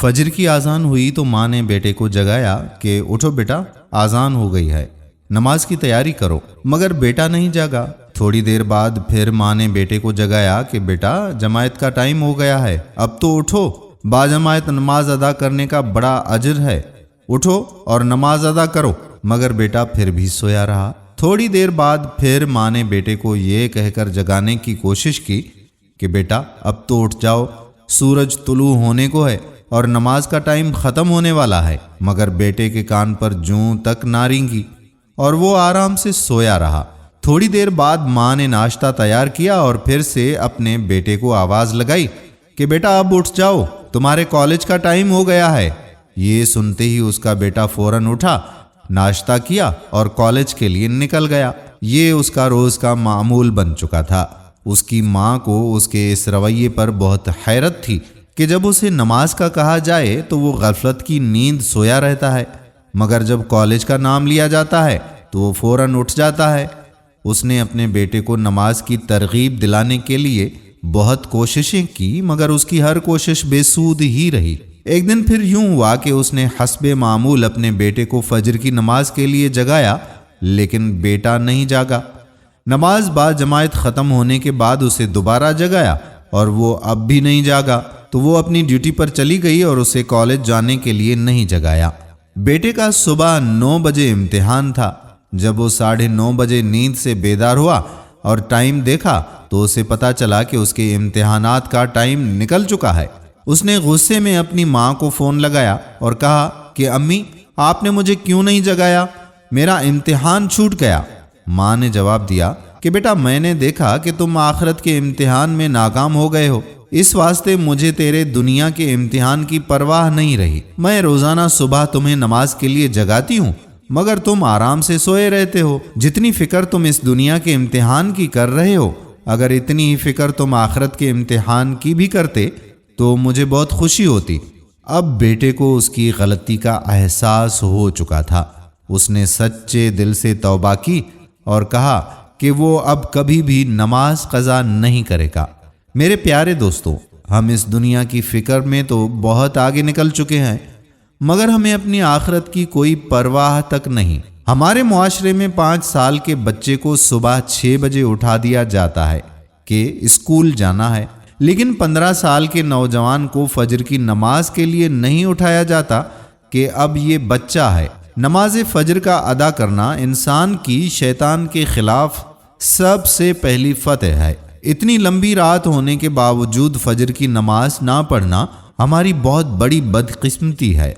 فجر کی آزان ہوئی تو ماں نے بیٹے کو جگایا کہ اٹھو بیٹا، آزان ہو گئی ہے، نماز کی تیاری کرو، مگر بیٹا نہیں جاگا۔ تھوڑی دیر بعد پھر ماں نے بیٹے کو جگایا کہ بیٹا جماعت کا ٹائم ہو گیا ہے، اب تو اٹھو، باجماعت نماز ادا کرنے کا بڑا اجر ہے، اٹھو اور نماز ادا کرو، مگر بیٹا پھر بھی سویا رہا۔ تھوڑی دیر بعد پھر ماں نے بیٹے کو یہ کہہ کر جگانے کی کوشش کی کہ بیٹا اب تو اٹھ جاؤ، سورج طلوع ہونے کو ہے اور نماز کا ٹائم ختم ہونے والا ہے، مگر بیٹے کے کان پر جوں تک نہ رینگی اور وہ آرام سے سویا رہا۔ تھوڑی دیر بعد ماں نے ناشتہ تیار کیا اور پھر سے اپنے بیٹے کو آواز لگائی کہ بیٹا اب اٹھ جاؤ، تمہارے کالج کا ٹائم ہو گیا ہے۔ یہ سنتے ہی اس کا بیٹا فوراً اٹھا، ناشتہ کیا اور کالج کے لیے نکل گیا۔ یہ اس کا روز کا معمول بن چکا تھا۔ اس کی ماں کو اس کے اس رویے پر بہت حیرت تھی کہ جب اسے نماز کا کہا جائے تو وہ غفلت کی نیند سویا رہتا ہے، مگر جب کالج کا نام لیا جاتا ہے تو وہ فوراً اٹھ جاتا ہے۔ اس نے اپنے بیٹے کو نماز کی ترغیب دلانے کے لیے بہت کوششیں کی، مگر اس کی ہر کوشش بے سود ہی رہی۔ ایک دن پھر یوں ہوا کہ اس نے حسب معمول اپنے بیٹے کو فجر کی نماز کے لیے جگایا، لیکن بیٹا نہیں جاگا۔ نماز با جماعت ختم ہونے کے بعد اسے دوبارہ جگایا اور وہ اب بھی نہیں جاگا، تو وہ اپنی ڈیوٹی پر چلی گئی اور اسے کالج جانے کے لیے نہیں جگایا۔ بیٹے کا صبح 9 بجے امتحان تھا۔ جب وہ 9:30 بجے نیند سے بیدار ہوا اور ٹائم دیکھا تو اسے پتا چلا کہ اس کے امتحانات کا ٹائم نکل چکا ہے۔ اس نے غصے میں اپنی ماں کو فون لگایا اور کہا کہ امی، آپ نے مجھے کیوں نہیں جگایا؟ میرا امتحان چھوٹ گیا۔ ماں نے جواب دیا کہ بیٹا میں نے دیکھا کہ تم آخرت کے امتحان میں ناکام ہو گئے ہو، اس واسطے مجھے تیرے دنیا کے امتحان کی پرواہ نہیں رہی۔ میں روزانہ صبح تمہیں نماز کے لیے جگاتی ہوں، مگر تم آرام سے سوئے رہتے ہو۔ جتنی فکر تم اس دنیا کے امتحان کی کر رہے ہو، اگر اتنی ہی فکر تم آخرت کے امتحان کی بھی کرتے تو مجھے بہت خوشی ہوتی۔ اب بیٹے کو اس کی غلطی کا احساس ہو چکا تھا۔ اس نے سچے دل سے توبہ کی اور کہا کہ وہ اب کبھی بھی نماز قضا نہیں کرے گا۔ میرے پیارے دوستو، ہم اس دنیا کی فکر میں تو بہت آگے نکل چکے ہیں، مگر ہمیں اپنی آخرت کی کوئی پرواہ تک نہیں۔ ہمارے معاشرے میں 5 سال کے بچے کو صبح 6 بجے اٹھا دیا جاتا ہے کہ اسکول جانا ہے، لیکن 15 سال کے نوجوان کو فجر کی نماز کے لیے نہیں اٹھایا جاتا کہ اب یہ بچہ ہے۔ نماز فجر کا ادا کرنا انسان کی شیطان کے خلاف سب سے پہلی فتح ہے۔ اتنی لمبی رات ہونے کے باوجود فجر کی نماز نہ پڑھنا ہماری بہت بڑی بدقسمتی ہے۔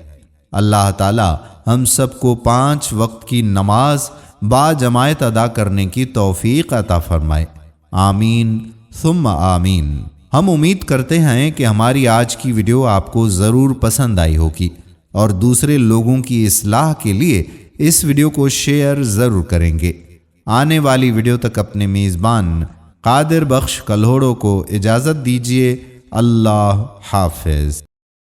اللہ تعالی ہم سب کو 5 وقت کی نماز با جماعت ادا کرنے کی توفیق عطا فرمائے، آمین ثم آمین۔ ہم امید کرتے ہیں کہ ہماری آج کی ویڈیو آپ کو ضرور پسند آئی ہوگی اور دوسرے لوگوں کی اصلاح کے لیے اس ویڈیو کو شیئر ضرور کریں گے۔ آنے والی ویڈیو تک اپنے میزبان قادر بخش کلہوڑو کو اجازت دیجیے۔ اللہ حافظ۔